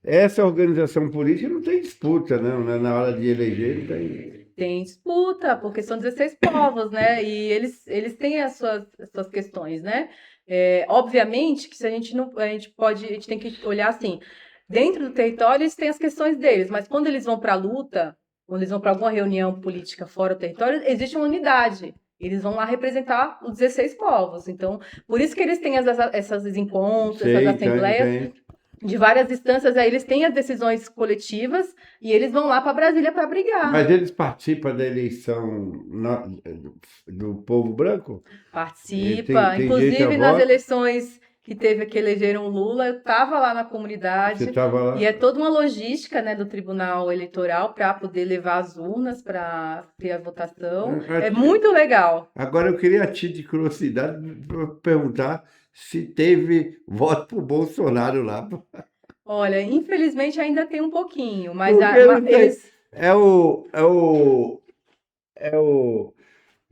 Essa organização política não tem disputa, não, né? Na hora de eleger, não tem. Tem disputa, porque são 16 povos, né? E eles têm as suas questões, né? Obviamente que se a gente não, a gente tem que olhar assim, dentro do território eles têm as questões deles, mas quando eles vão para a luta, quando eles vão para alguma reunião política fora do território, existe uma unidade. Eles vão lá representar os 16 povos. Então, por isso que eles têm esses encontros, essas Sei, assembleias tem. de várias instâncias, aí eles têm as decisões coletivas e eles vão lá para Brasília para brigar. Mas eles participam da eleição do povo branco? Participa, Tem direito a inclusive nas voto? eleições que teve que elegeram o Lula, eu estava lá na Você comunidade estava e lá? é toda uma logística, né, do Tribunal Eleitoral para poder levar as urnas para ter a votação. É muito legal. Agora eu queria, a título de curiosidade, perguntar se teve voto para o Bolsonaro lá. Olha, infelizmente ainda tem um pouquinho, mas Porque não tem. eles É o, é o, é o,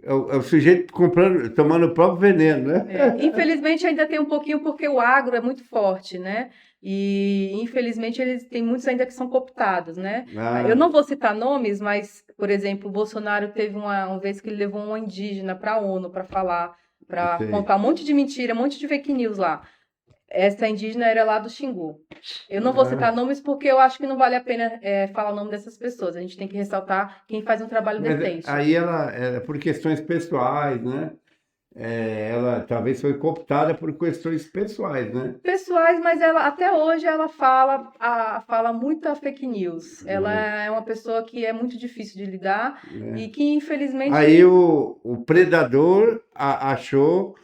é o sujeito comprando, tomando o próprio veneno, né? Infelizmente ainda tem um pouquinho porque o agro é muito forte, né? E infelizmente eles têm muitos ainda que são cooptados, né? Eu Ah, não vou citar nomes, mas, por exemplo, o Bolsonaro teve uma vez que ele levou uma indígena para a ONU para falar, para sei. contar um monte de mentira, um monte de fake news lá. Essa indígena era lá do Xingu. Eu não vou Ah, citar nomes porque eu acho que não vale a pena falar o nome dessas pessoas. A gente tem que ressaltar quem faz um trabalho mas decente. aí ela, por questões pessoais, né? Ela talvez foi cooptada por questões pessoais, né? Pessoais, mas ela até hoje ela fala muita fake news. Ela é uma pessoa que é muito difícil de lidar e que Aí infelizmente o predador achou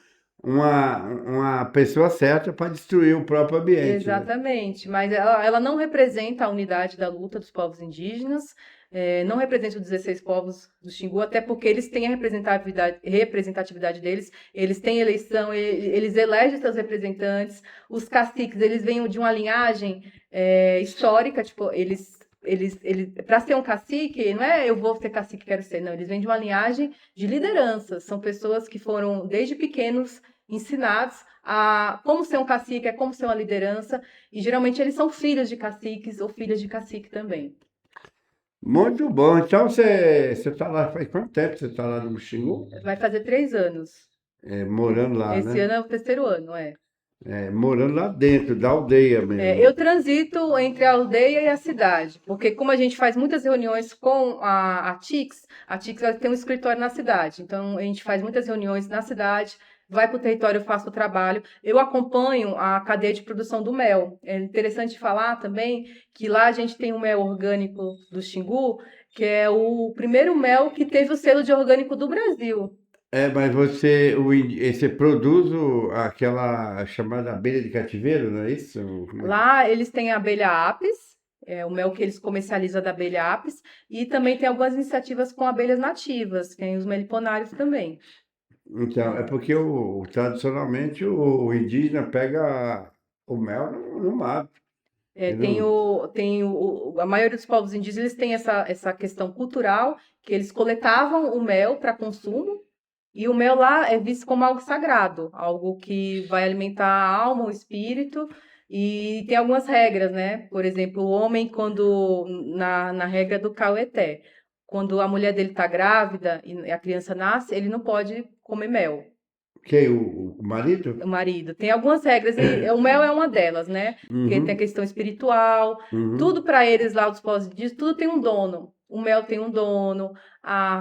uma pessoa certa para destruir o próprio ambiente, né? exatamente, mas ela não representa a unidade da luta dos povos indígenas, não representa os 16 povos do Xingu, até porque eles têm a representatividade deles, eles têm eleição, eles elegem seus representantes, os caciques, eles vêm de uma linhagem histórica, tipo, eles para ser um cacique, não é eu vou ser cacique, quero ser, não, eles vêm de uma linhagem de lideranças, são pessoas que foram desde pequenos ensinados a como ser um cacique, como ser uma liderança, e geralmente eles são filhos de caciques ou filhas de cacique também. Muito bom. Então você está lá, faz quanto tempo você está lá no Xingu? Vai fazer 3 anos. Morando lá, Esse né? ano é o terceiro ano, é. Morando lá dentro da aldeia Eu mesmo. transito entre a aldeia e a cidade, porque como a gente faz muitas reuniões com a TICS, a TICS ela tem um escritório na cidade, então a gente faz muitas reuniões na cidade, vai para o território, eu faço o trabalho. Eu acompanho a cadeia de produção do mel. É interessante falar também que lá a gente tem o mel orgânico do Xingu, que é o primeiro mel que teve o selo de orgânico do Brasil. Mas você produz aquela chamada abelha de cativeiro, não é isso? Como é que- Lá eles têm a abelha apis, o mel que eles comercializam da abelha apis, e também tem algumas iniciativas com abelhas nativas, tem os meliponários também. Então, é porque tradicionalmente o indígena pega o mel no mato. É, Ele não, a maioria dos povos indígenas eles têm essa questão cultural, que eles coletavam o mel para consumo, e o mel lá é visto como algo sagrado, algo que vai alimentar a alma, o espírito, e tem algumas regras, né? Por exemplo, o homem, quando, na regra do Caueté, quando a mulher dele está grávida e a criança nasce, ele não pode comer mel, que o marido? o marido. Tem algumas regras, e o mel é uma delas, né? Porque tem a Uhum, questão espiritual, tudo uhum. para eles lá, os povos indígenas, tudo tem um dono. o mel tem um dono,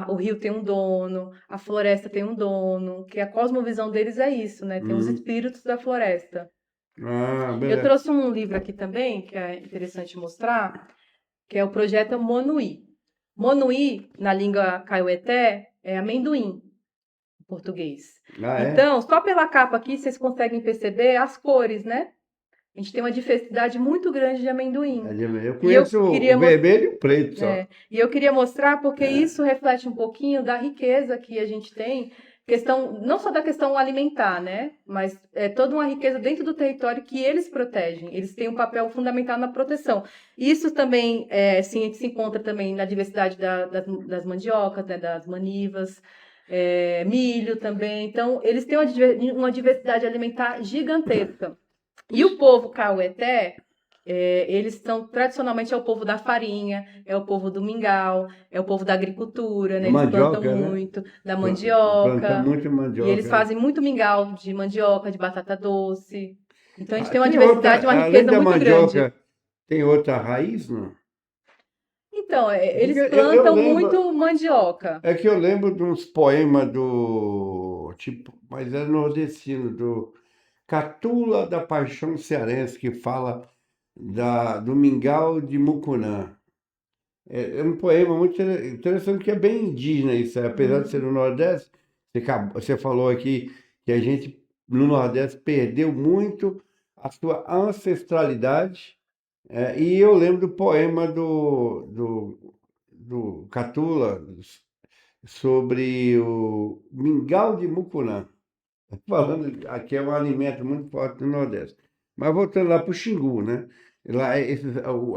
o rio tem um dono, a floresta tem um dono, que a cosmovisão deles é isso, né? Tem os espíritos da floresta. Ah, Eu beleza. trouxe um livro aqui também, que é interessante mostrar, que é o projeto Monuí. Monuí, na língua kaiowete, é amendoim, em português. Ah, é? Então, só pela capa aqui, vocês conseguem perceber as cores, né? A gente tem uma diversidade muito grande de amendoim. Eu E eu conheço queria o vermelho e o preto só. e eu queria mostrar porque isso reflete um pouquinho da riqueza que a gente tem, questão não só da questão alimentar, né? Mas é toda uma riqueza dentro do território que eles protegem. Eles têm um papel fundamental na proteção. Isso também se encontra também na diversidade das mandiocas, né? Das manivas, milho também. Então, eles têm uma diversidade alimentar gigantesca. E o povo Caueté, eles são tradicionalmente é o povo da farinha, é o povo do mingau, é o povo da agricultura, né? Eles plantam Mandioca, né? muito da Planta mandioca, muito e mandioca. eles fazem muito mingau de mandioca, de batata doce. Então a gente tem uma Tem diversidade, uma além riqueza da muito mandioca, grande. tem outra raiz, não? Então, eles Porque eu plantam lembro, muito mandioca. é que eu lembro de uns poemas do, tipo, mas é nordestino, do Catula da Paixão Cearense, que fala do mingau de Mucunã. É um poema muito interessante, que é bem indígena isso, apesar de ser no Nordeste. Você falou aqui que a gente no Nordeste perdeu muito a sua ancestralidade. E eu lembro do poema do Catula sobre o mingau de Mucunã. Falando aqui é um alimento muito forte no Nordeste. Mas voltando lá para o Xingu, né? Lá,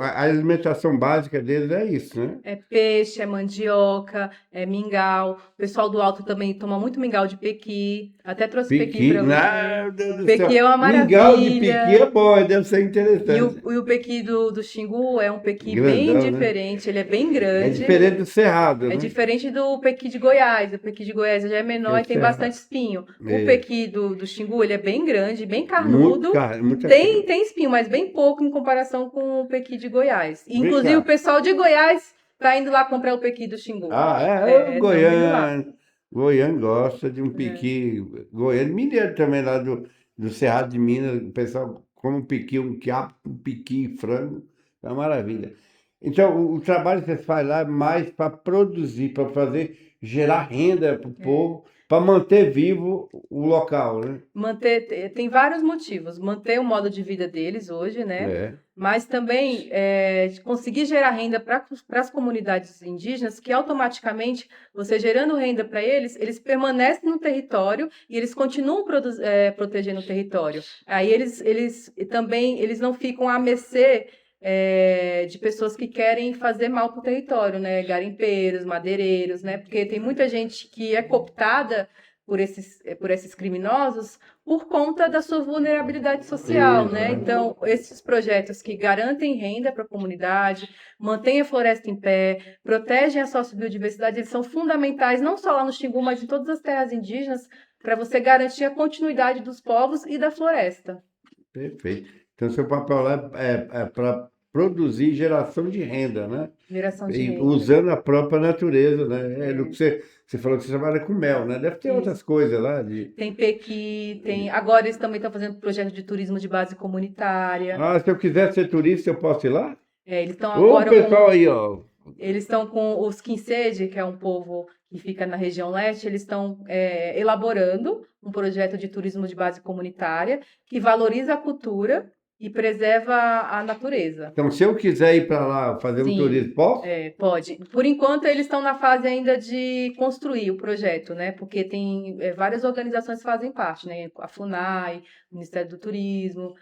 a alimentação básica deles é isso, né? É peixe, é mandioca, é mingau. O pessoal do Alto também toma muito mingau de pequi. Até trouxe pequi Piqui, para você. meu Deus do Pequi céu. é uma Mingau de piqui maravilha. é bom, deve ser E interessante. o pequi do Xingu é um pequi bem Grandão, né? diferente, ele é bem É grande. diferente do cerrado, É né? diferente do pequi de Goiás. O pequi de Goiás já é menor e Aquele tem bastante cerrado. espinho. O É, pequi do Xingu, ele é bem grande, bem carnudo. muita Tem, carne. tem espinho, mas bem pouco em comparação com o pequi de Goiás. Vem Inclusive, o cá. pessoal de Goiás tá indo lá comprar o pequi do Xingu. Ah, o Estão indo lá. Goiano. Goiano gosta de um É. piqui. Goiano, mineiro também lá do Cerrado de Minas. O pessoal come um piqui, um quiabo, um piqui e frango. É uma maravilha. Então, o trabalho que você faz lá é mais para produzir, para fazer, gerar renda para o povo, para manter vivo o local, né? Tem vários motivos. Manter o modo de vida deles hoje, né? É. Mas também de conseguir gerar renda para as comunidades indígenas, que automaticamente, você gerando renda para eles, eles permanecem no território e eles continuam protegendo o território. Aí eles também eles não ficam à mercê de pessoas que querem fazer mal para o território, né? Garimpeiros, madeireiros, né? Porque tem muita gente que é cooptada por esses criminosos por conta da sua vulnerabilidade social, né? Então, esses projetos que garantem renda para a comunidade, mantêm a floresta em pé, protegem a sociobiodiversidade, eles são fundamentais não só lá no Xingu, mas em todas as terras indígenas, para você garantir a continuidade dos povos e da floresta. Perfeito. Então, seu papel lá é para produzir geração de renda, né? Geração de E renda. usando a própria natureza, né? É do que você falou que você trabalha com mel, né? Deve ter Isso. outras coisas lá. Tem pequi, tem. Agora eles também estão fazendo projeto de turismo de base comunitária. Ah, se eu quiser ser turista, eu posso ir lá? Eles estão Ô, agora pessoal aí, ó. Eles estão com os Quinsede, que é um povo que fica na região leste, eles estão elaborando um projeto de turismo de base comunitária que valoriza a cultura e preserva a natureza. Então, se eu quiser ir para lá fazer um Sim, turismo, posso? pode. Por enquanto, eles estão na fase ainda de construir o projeto, né? Porque tem várias organizações que fazem parte, né? A FUNAI, o Ministério do Turismo.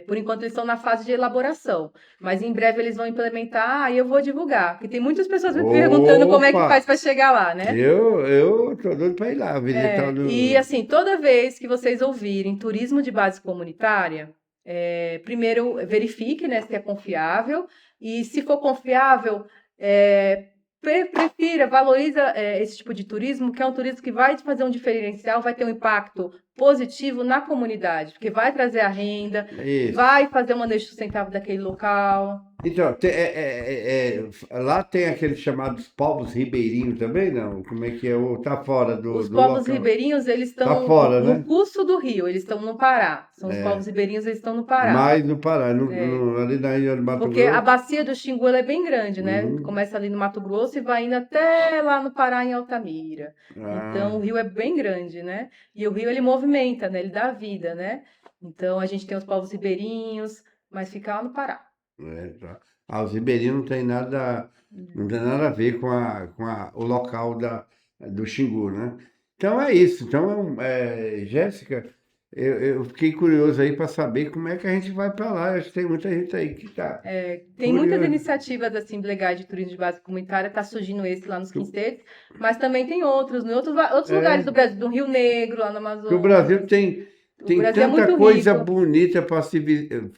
Por enquanto, eles estão na fase de elaboração. Mas em breve eles vão implementar e eu vou divulgar. Porque tem muitas pessoas me perguntando como é que Opa! faz para chegar lá, né? Eu tô doido para ir lá visitar E assim, toda vez que vocês ouvirem turismo de base comunitária, primeiro verifique, né, se é confiável, e se for confiável, prefira, valoriza esse tipo de turismo, que é um turismo que vai fazer um diferencial, vai ter um impacto positivo na comunidade, porque vai trazer a renda, Isso. vai fazer um manejo sustentável daquele local. Então, lá tem aqueles chamados povos ribeirinhos também, não? Como é que é? Ou tá fora Os do povos local? ribeirinhos, eles Tá estão fora, no né? curso do rio, eles estão no Pará. São os povos É. ribeirinhos, eles estão no Pará. Mais no Pará, É. ali na ilha do Mato Porque a Grosso. bacia do Xingu ela é bem grande, né? Uhum. Começa ali no Mato Grosso e vai indo até lá no Pará, em Altamira. Então, o Ah, rio é bem grande, né? E o rio, ele movimenta, né? Ele dá vida, né? Então, a gente tem os povos ribeirinhos, mas fica lá no Pará. tá. Os ribeirinhos não tem nada a ver com o local do Xingu, né? Então é isso. Então, Jéssica, eu fiquei curioso aí para saber como é que a gente vai para lá. Acho que tem muita gente aí que está Tem muitas curiosa. iniciativas assim legais de turismo de base comunitária, está surgindo esse lá nos Quintetos, mas também tem outros, em outros lugares do É, Brasil, do Rio Negro, lá no que o Brasil Amazonas. O tem Brasil é tanta muito coisa rico. bonita para se ver,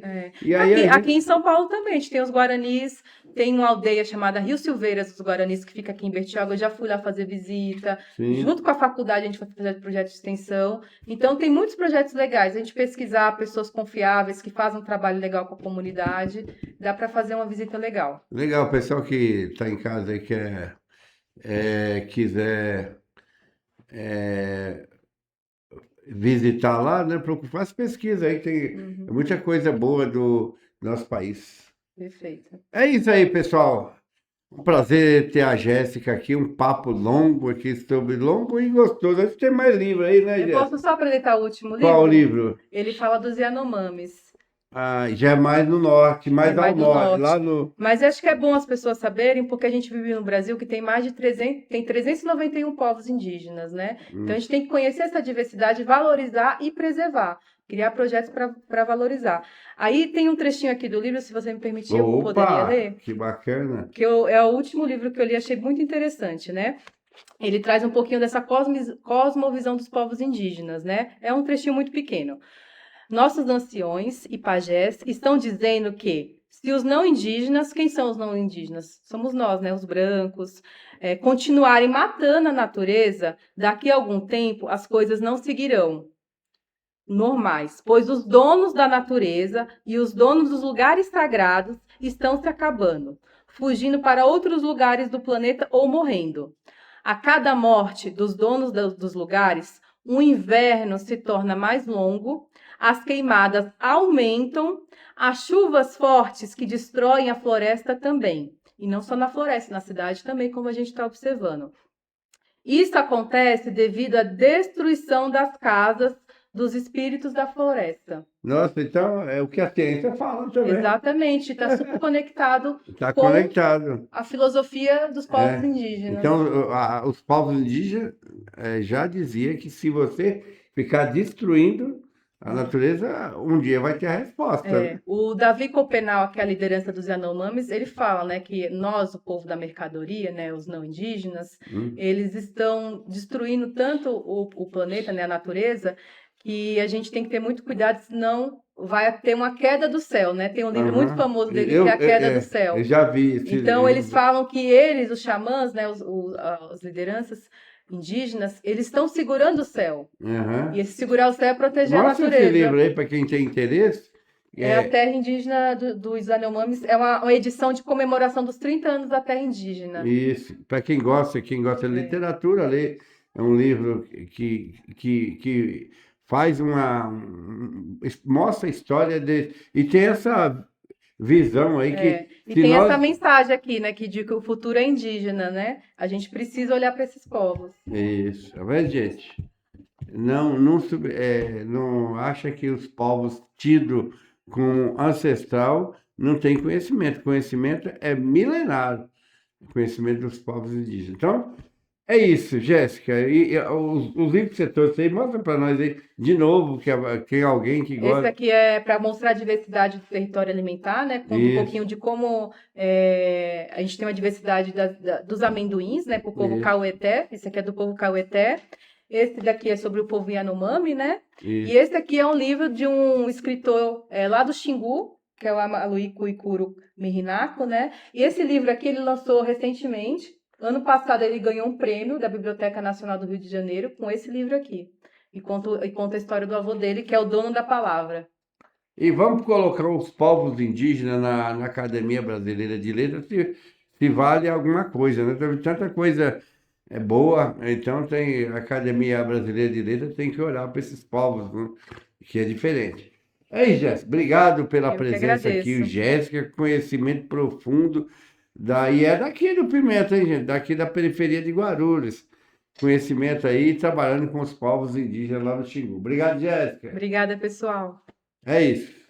É. e aí a Aqui gente. em São Paulo também, a gente tem os Guaranis, tem uma aldeia chamada Rio Silveiras dos Guaranis, que fica aqui em Bertioga, eu já fui lá fazer visita, Sim, junto com a faculdade a gente foi fazer projeto de extensão, então tem muitos projetos legais, a gente pesquisar pessoas confiáveis, que fazem um trabalho legal com a comunidade, dá para fazer uma visita legal. legal. O pessoal que está em casa aí quiser visitar lá, né? Faz pesquisa aí, tem Uhum, muita coisa boa do nosso país. perfeito. É isso aí, pessoal. Um prazer ter a Jéssica aqui, um papo longo aqui sobre longo e gostoso. Acho que tem mais livro aí, né, Eu posso Jéssica? só apresentar o último Qual livro? livro? Ele fala dos Yanomamis. Ah, já é mais no norte, É mais ao mais do norte, lá norte. no. Mas eu acho que é bom as pessoas saberem, porque a gente vive no Brasil que tem mais de 300, tem 391 povos indígenas, né? Então a Hum. gente tem que conhecer essa diversidade, valorizar e preservar, criar projetos para valorizar. Aí tem um trechinho aqui do livro, se você me permitir, eu poderia Opa, ler, que bacana. é o último livro que eu li, achei muito interessante, né? Ele traz um pouquinho dessa cosmovisão dos povos indígenas, né? É um trechinho muito pequeno. Nossos anciões e pajés estão dizendo que se os não indígenas, quem são os não indígenas? Somos nós, né, os brancos, continuarem matando a natureza, daqui a algum tempo as coisas não seguirão normais, pois os donos da natureza e os donos dos lugares sagrados estão se acabando, fugindo para outros lugares do planeta ou morrendo. A cada morte dos donos dos lugares, o inverno se torna mais longo, as queimadas aumentam, as chuvas fortes que destroem a floresta também. E não só na floresta, na cidade também, como a gente está observando. Isso acontece devido à destruição das casas dos espíritos da floresta. Nossa, então é o que a ciência fala também. Exatamente, está super conectado Está com conectado. a filosofia dos povos É. indígenas. Então, os povos indígenas já dizia que se você ficar destruindo a natureza, um dia vai ter a resposta, né? O Davi Copenau, que é a liderança dos Yanomamis, ele fala, né, que nós, o povo da mercadoria, né, os não indígenas, Hum. eles estão destruindo tanto o planeta, né, a natureza, que a gente tem que ter muito cuidado, senão vai ter uma queda do céu, né? Tem um livro muito Aham. famoso dele que é A Queda do Eu Céu. já vi esse Então, eles livro. falam que eles, os xamãs, né, as lideranças indígenas, eles estão segurando o céu. E Aham. esse segurar o céu é proteger a Mostra esse natureza. livro aí para quem tem interesse. É a É, terra indígena dos Yanomamis, é uma edição de comemoração dos 30 anos da terra indígena. isso. Para quem gosta de É, literatura, lê. É um livro que faz mostra a história e tem essa visão aí que E se tem essa nós. mensagem aqui, né, que diz que o futuro é indígena, né? A gente precisa olhar para esses povos. Isso, tá vendo, gente? Não acha que os povos tidos como ancestral não têm conhecimento. Conhecimento é milenário, o conhecimento dos povos indígenas. Então, é isso, Jéssica. E os livros que você trouxe aí, mostra para nós aí de novo, que tem alguém que Esse gosta. aqui é para mostrar a diversidade do território alimentar, né? Conta um pouquinho Isso, de como a gente tem uma diversidade dos amendoins, né? Para o povo isso, Caueté. Esse aqui é do povo Caueté. Esse daqui é sobre o povo Yanomami, né? E isso. esse aqui é um livro de um escritor lá do Xingu, que é o Amaluí Cuicuro Mirinako, né? E esse livro aqui ele lançou recentemente. Ano passado ele ganhou um prêmio da Biblioteca Nacional do Rio de Janeiro com esse livro aqui. E conta a história do avô dele, que é o dono da palavra. E vamos colocar os povos indígenas na Academia Brasileira de Letras, se vale alguma coisa, né? Tem tanta coisa boa, então tem a Academia Brasileira de Letras tem que olhar para esses povos, né? Que é diferente. É isso, Jéssica. Obrigado pela Eu que presença aqui, o agradeço. Jéssica, conhecimento profundo. E é daqui do Pimenta, hein, gente? Daqui da periferia de Guarulhos. Conhecimento aí, trabalhando com os povos indígenas lá no Xingu. Obrigado, Jéssica. Obrigada, pessoal. É isso.